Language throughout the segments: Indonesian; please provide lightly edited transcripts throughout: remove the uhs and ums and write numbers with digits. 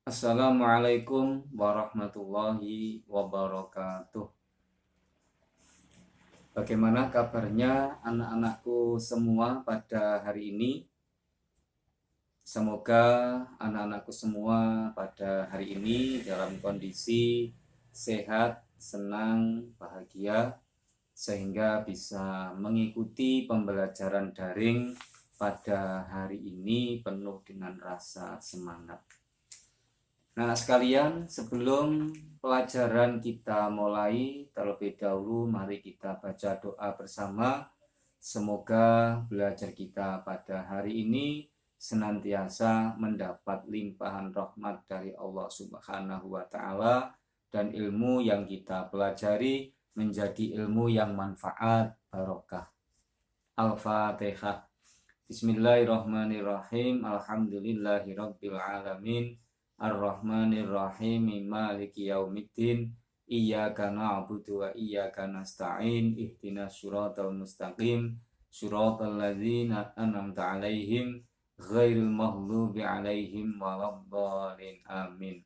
Assalamualaikum warahmatullahi wabarakatuh. Bagaimana kabarnya anak-anakku semua pada hari ini? Semoga anak-anakku semua pada hari ini dalam kondisi sehat, senang, bahagia, sehingga bisa mengikuti pembelajaran daring pada hari ini penuh dengan rasa semangat. Nah sekalian, sebelum pelajaran kita mulai, terlebih dahulu mari kita baca doa bersama. Semoga belajar kita pada hari ini senantiasa mendapat limpahan rahmat dari Allah Subhanahu wa Ta'ala, dan ilmu yang kita pelajari menjadi ilmu yang manfaat barokah. Al-Fatihah. Bismillahirrahmanirrahim. Alhamdulillahirabbil alamin. Ar-Rahmanir-Rahim, Maliki Yaumiddin. Iyyaka na'budu wa iyyaka nasta'in. Ihdinas siratal mustaqim, siratal ladzina an'amta 'alaihim ghairil maghdubi 'alaihim waladdallin. Amin.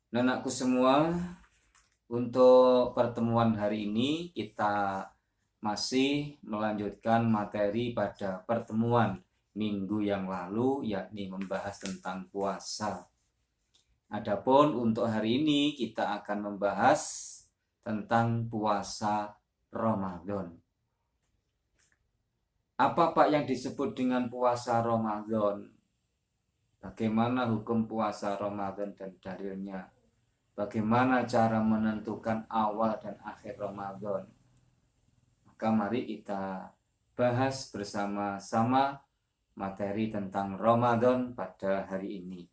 Anakku semua, untuk pertemuan hari ini kita masih melanjutkan materi pada pertemuan minggu yang lalu, yakni membahas tentang puasa. Adapun untuk hari ini kita akan membahas tentang puasa Ramadan. Apa Pak yang disebut dengan puasa Ramadan? Bagaimana hukum puasa Ramadan dan dalilnya? Bagaimana cara menentukan awal dan akhir Ramadan? Maka mari kita bahas bersama-sama materi tentang Ramadan pada hari ini.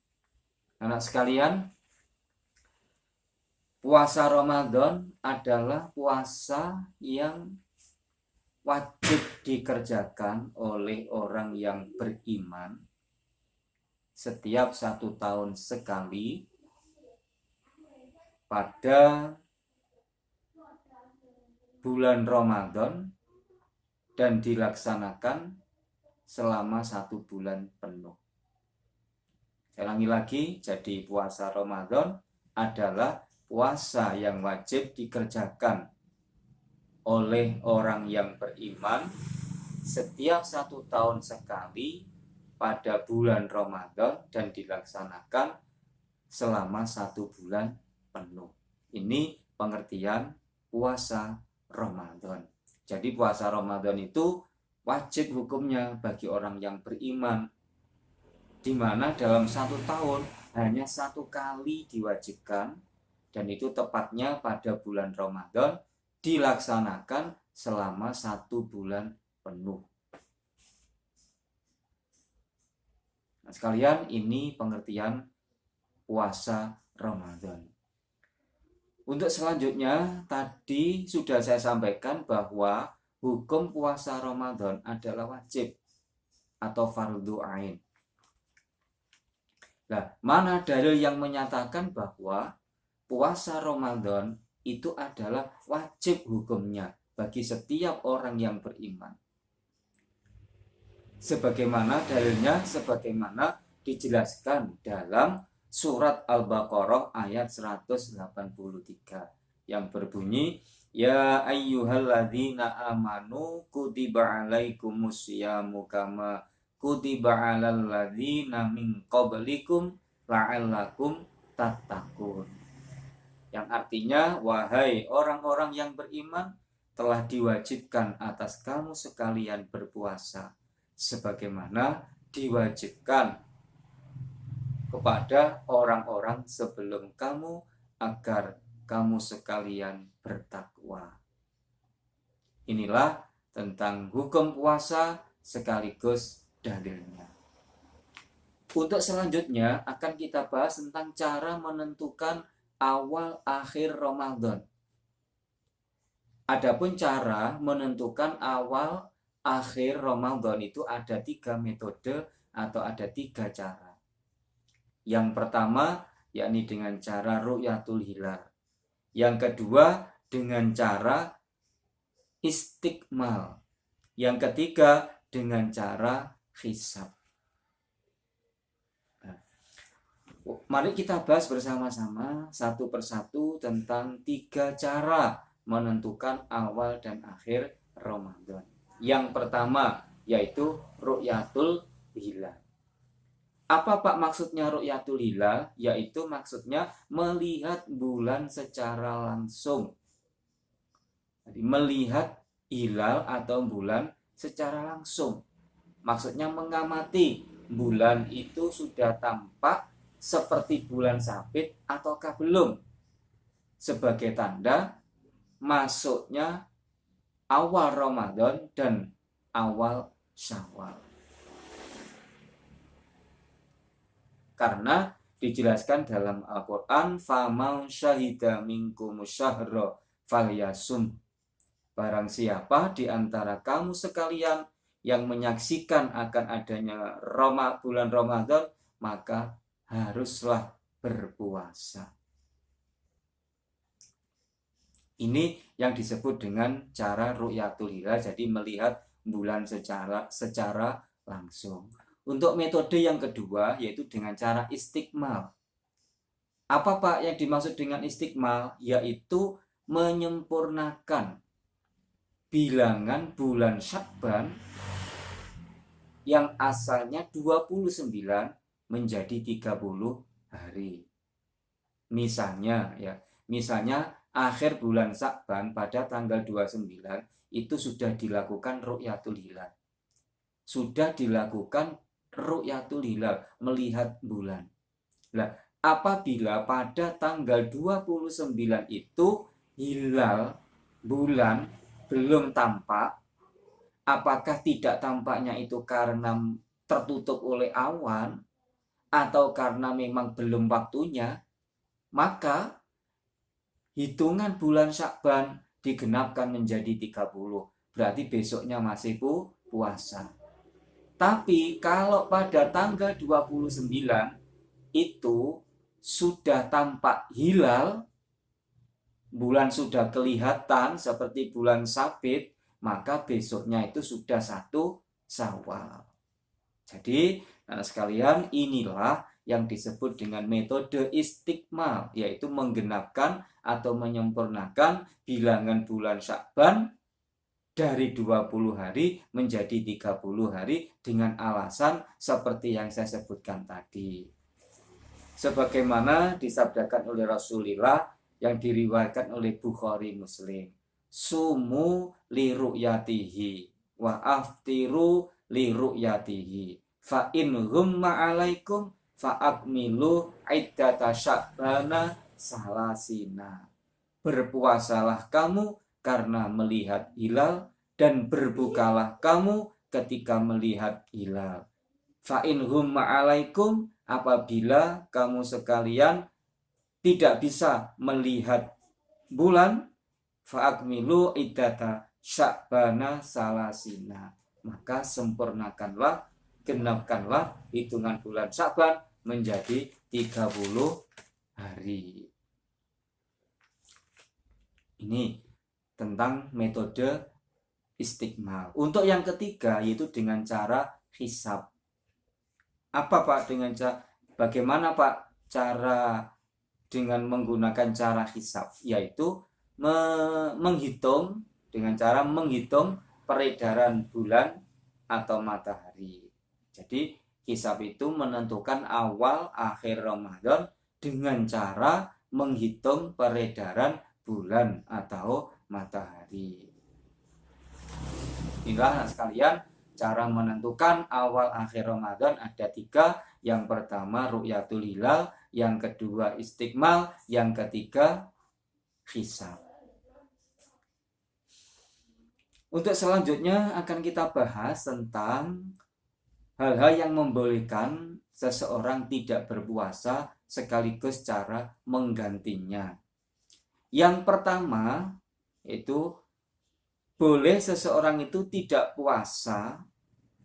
Anak sekalian, puasa Ramadan adalah puasa yang wajib dikerjakan oleh orang yang beriman setiap 1 tahun sekali pada bulan Ramadan dan dilaksanakan selama 1 bulan penuh. Saya ulangi lagi, jadi puasa Ramadan adalah puasa yang wajib dikerjakan oleh orang yang beriman setiap 1 tahun sekali pada bulan Ramadan dan dilaksanakan selama 1 bulan penuh. Ini pengertian puasa Ramadan. Jadi puasa Ramadan itu wajib hukumnya bagi orang yang beriman, di mana dalam 1 tahun hanya 1 kali diwajibkan, dan itu tepatnya pada bulan Ramadan, dilaksanakan selama 1 bulan penuh. Nah, sekalian, ini pengertian puasa Ramadan. Untuk selanjutnya, tadi sudah saya sampaikan bahwa hukum puasa Ramadan adalah wajib atau fardu ain. Nah, mana dalil yang menyatakan bahwa puasa Ramadan itu adalah wajib hukumnya bagi setiap orang yang beriman? Sebagaimana dalilnya, sebagaimana dijelaskan dalam surat Al-Baqarah ayat 183 yang berbunyi, Ya ayyuhalladzina amanu kutiba alaikumusyamu kama kutiba alal ladzina min qablikum la'allakum tattaqun. Yang artinya, wahai orang-orang yang beriman, telah diwajibkan atas kamu sekalian berpuasa sebagaimana diwajibkan kepada orang-orang sebelum kamu agar kamu sekalian bertakwa. Inilah tentang hukum puasa sekaligus dalilnya. Untuk selanjutnya akan kita bahas tentang cara menentukan awal akhir Ramadan. Adapun cara menentukan awal akhir Ramadan itu ada 3 metode atau ada 3 cara. Yang pertama yakni dengan cara ru'yatul hilal. Yang kedua dengan cara istiqmal. Yang ketiga dengan cara hisab. Mari kita bahas bersama-sama satu persatu tentang 3 cara menentukan awal dan akhir Ramadan. Yang pertama yaitu ru'yatul hilal. Apa Pak maksudnya ru'yatul hilal? Yaitu maksudnya melihat bulan secara langsung. Jadi melihat hilal atau bulan secara langsung. Maksudnya mengamati bulan itu sudah tampak seperti bulan sabit ataukah belum, sebagai tanda masuknya awal Ramadan dan awal Syawal. Karena dijelaskan dalam Al-Quran, faman syahida minkum syahra falyasum. Barang siapa di antara kamu sekalian yang menyaksikan akan adanya bulan Ramadan, maka haruslah berpuasa. Ini yang disebut dengan cara ru'yatul hilal, jadi melihat bulan secara langsung. Untuk metode yang kedua yaitu dengan cara istikmal. Apa Pak yang dimaksud dengan istikmal? Yaitu menyempurnakan bilangan bulan Syakban yang asalnya 29 menjadi 30 hari. Misalnya akhir bulan Syakban pada tanggal 29 itu sudah dilakukan ru'yatul hilal. Sudah dilakukan ru'yatul hilal, melihat bulan. Nah, apabila pada tanggal 29 itu hilal bulan belum tampak, apakah tidak tampaknya itu karena tertutup oleh awan atau karena memang belum waktunya, maka hitungan bulan Syakban digenapkan menjadi 30. Berarti besoknya masih puasa. Tapi kalau pada tanggal 29 itu sudah tampak hilal, bulan sudah kelihatan seperti bulan sabit, maka besoknya itu sudah 1 Syawal. Jadi, anak sekalian, inilah yang disebut dengan metode istikmal, yaitu menggenapkan atau menyempurnakan bilangan bulan Syakban dari 20 hari menjadi 30 hari dengan alasan seperti yang saya sebutkan tadi. Sebagaimana disabdakan oleh Rasulullah yang diriwayatkan oleh Bukhari Muslim. Sumu li ru'yatihi wa aftiru li ru'yatihi. Fa in ghumma alaikum fa akmilu iddata sya'bana salasina. Berpuasalah kamu karena melihat hilal dan berbukalah kamu ketika melihat hilal. Fa in ghumma alaikum, apabila kamu sekalian tidak bisa melihat bulan, fa akmilu iddata sya'bana salasina. Maka sempurnakanlah, genapkanlah hitungan bulan Sya'ban menjadi 30 hari. Ini tentang metode istikmal. Untuk yang ketiga yaitu dengan cara hisab. Apa Pak dengan bagaimana Pak cara dengan menggunakan cara hisab? Yaitu menghitung dengan cara menghitung peredaran bulan atau matahari. Jadi hisab itu menentukan awal akhir Ramadan dengan cara menghitung peredaran bulan atau matahari. Inilah sekalian cara menentukan awal akhir Ramadan ada 3. Yang pertama ru'yatul hilal, yang kedua istikmal, yang ketiga hisab. Untuk selanjutnya akan kita bahas tentang hal-hal yang membolehkan seseorang tidak berpuasa sekaligus cara menggantinya. Yang pertama itu boleh seseorang itu tidak puasa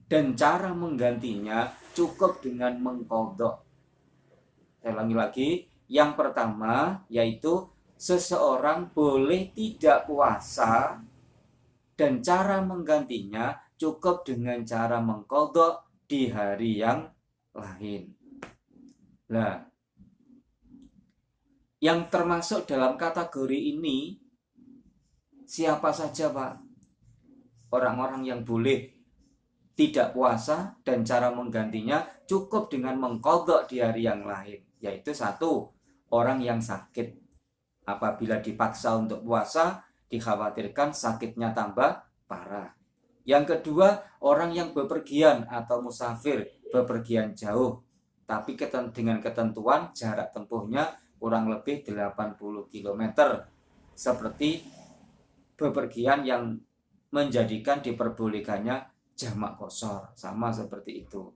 dan cara menggantinya cukup dengan mengqadha. Saya ulangi lagi, yang pertama yaitu seseorang boleh tidak puasa dan cara menggantinya cukup dengan cara mengqadha di hari yang lain. Nah, Yang termasuk dalam kategori ini siapa saja, Pak? Orang-orang yang boleh tidak puasa dan cara menggantinya cukup dengan mengqadha di hari yang lain, yaitu satu, orang yang sakit. Apabila dipaksa untuk puasa, dikhawatirkan sakitnya tambah parah. Yang kedua, orang yang bepergian atau musafir, bepergian jauh, tapi dengan ketentuan jarak tempuhnya kurang lebih 80 km. Seperti bepergian yang menjadikan diperbolehkannya jamak qashar, sama seperti itu.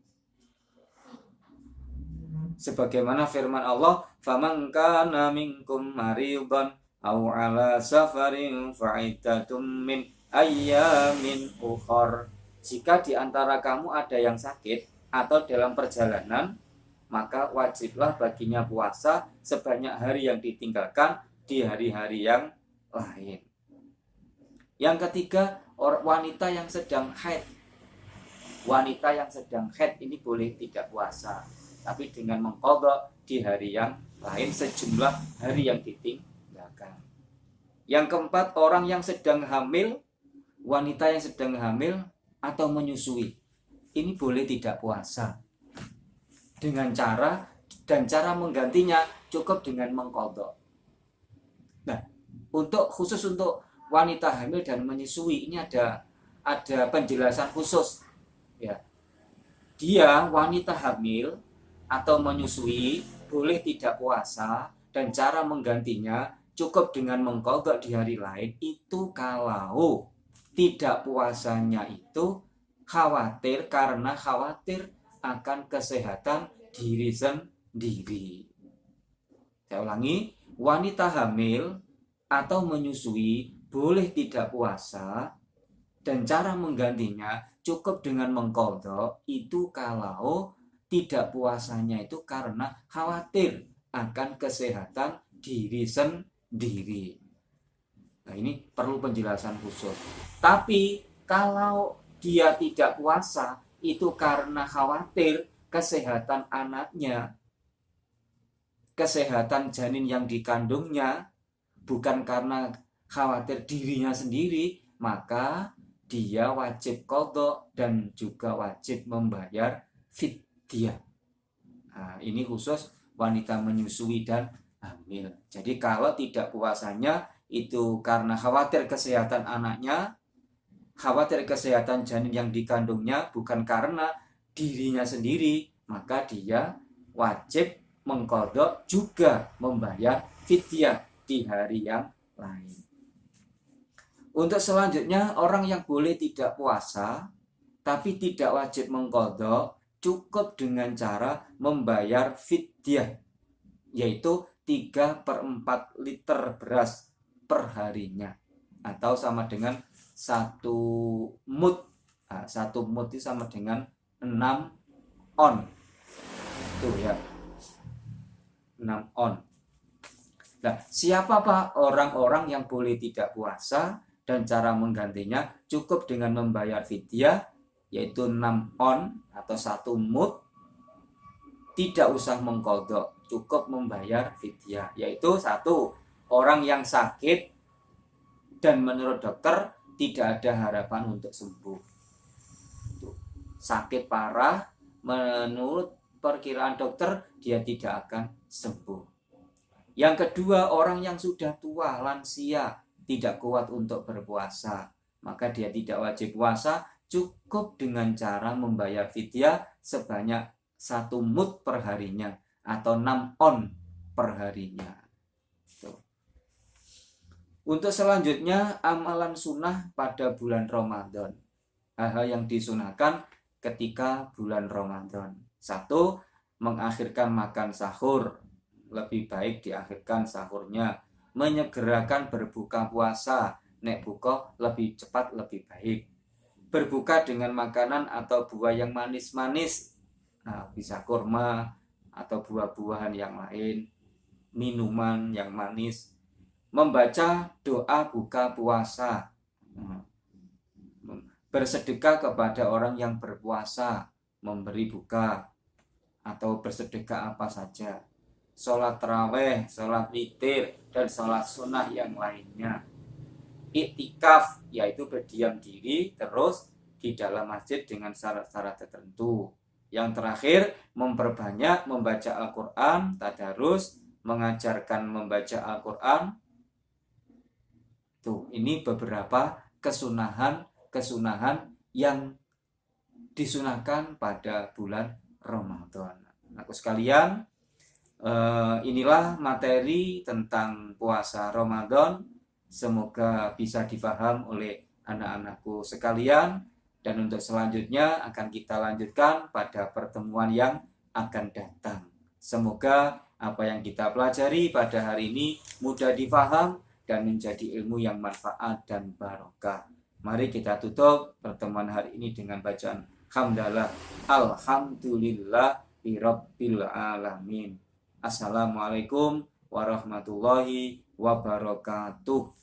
Sebagaimana firman Allah, "Faman kana minkum maridan aw ala safarin fa'iddatum min ayyamin ukhar." Jika di antara kamu ada yang sakit atau dalam perjalanan, maka wajiblah baginya puasa sebanyak hari yang ditinggalkan di hari-hari yang lain. Yang ketiga, wanita yang sedang haid. Wanita yang sedang haid ini boleh tidak puasa, tapi dengan mengqadha di hari yang lain sejumlah hari yang ditinggalkan. Yang keempat, orang yang sedang hamil, wanita yang sedang hamil atau menyusui, ini boleh tidak puasa. Dengan cara menggantinya cukup dengan mengqadha. Nah, khusus untuk wanita hamil dan menyusui ini ada penjelasan khusus. Ya. Dia wanita hamil atau menyusui boleh tidak puasa dan cara menggantinya cukup dengan mengqadha di hari lain itu kalau tidak puasanya itu karena khawatir akan kesehatan diri sendiri. Saya ulangi, wanita hamil atau menyusui boleh tidak puasa dan cara menggantinya cukup dengan mengqadha itu kalau tidak puasanya itu karena khawatir akan kesehatan diri sendiri. Nah, ini perlu penjelasan khusus. Tapi kalau dia tidak puasa itu karena khawatir kesehatan anaknya, kesehatan janin yang dikandungnya, bukan karena khawatir dirinya sendiri, maka dia wajib qadha dan juga wajib membayar fidyah. Nah, ini khusus wanita menyusui dan hamil. Jadi kalau tidak puasanya itu karena khawatir kesehatan anaknya, khawatir kesehatan janin yang dikandungnya, bukan karena dirinya sendiri, maka dia wajib mengqadha juga membayar fidyah di hari yang lain. Untuk selanjutnya, orang yang boleh tidak puasa tapi tidak wajib mengqadha cukup dengan cara membayar fidyah, yaitu 3/4 liter beras per harinya, atau sama dengan 1 mud. Nah, 1 mud itu sama dengan 6 on. Tuh ya, 6 on. Nah, siapa Pak orang-orang yang boleh tidak puasa dan cara menggantinya cukup dengan membayar fidyah, yaitu 6 on atau 1 mud, tidak usah mengqadha, cukup membayar fidyah, yaitu satu, orang yang sakit dan menurut dokter tidak ada harapan untuk sembuh. Sakit parah, menurut perkiraan dokter dia tidak akan sembuh. Yang kedua, orang yang sudah tua, lansia, tidak kuat untuk berpuasa, maka dia tidak wajib puasa, cukup dengan cara membayar fidyah sebanyak 1 mud per harinya atau 6 on per harinya. Untuk selanjutnya, amalan sunnah pada bulan Ramadan. Hal-hal yang disunahkan ketika bulan Ramadan. 1. Mengakhirkan makan sahur. Lebih baik diakhirkan sahurnya. Menyegerakan berbuka puasa, nek buka lebih cepat lebih baik. Berbuka dengan makanan atau buah yang manis-manis, nah, bisa kurma atau buah-buahan yang lain, minuman yang manis. Membaca doa buka puasa, bersedekah kepada orang yang berpuasa, memberi buka atau bersedekah apa saja. sholat taraweh, sholat witir, dan sholat sunnah yang lainnya. Iktikaf yaitu berdiam diri terus di dalam masjid dengan syarat-syarat tertentu. Yang terakhir, memperbanyak membaca Al-Quran, tadarus, mengajarkan membaca Al-Quran. Tuh, ini beberapa kesunahan yang disunahkan pada bulan Ramadan. Aku sekalian, inilah materi tentang puasa Ramadan. Semoga bisa dipaham oleh anak-anakku sekalian. Dan untuk selanjutnya akan kita lanjutkan pada pertemuan yang akan datang. Semoga apa yang kita pelajari pada hari ini mudah dipaham dan menjadi ilmu yang manfaat dan barokah. Mari kita tutup pertemuan hari ini dengan bacaan hamdalah. Alhamdulillah birabbil alamin. Assalamualaikum warahmatullahi wabarakatuh.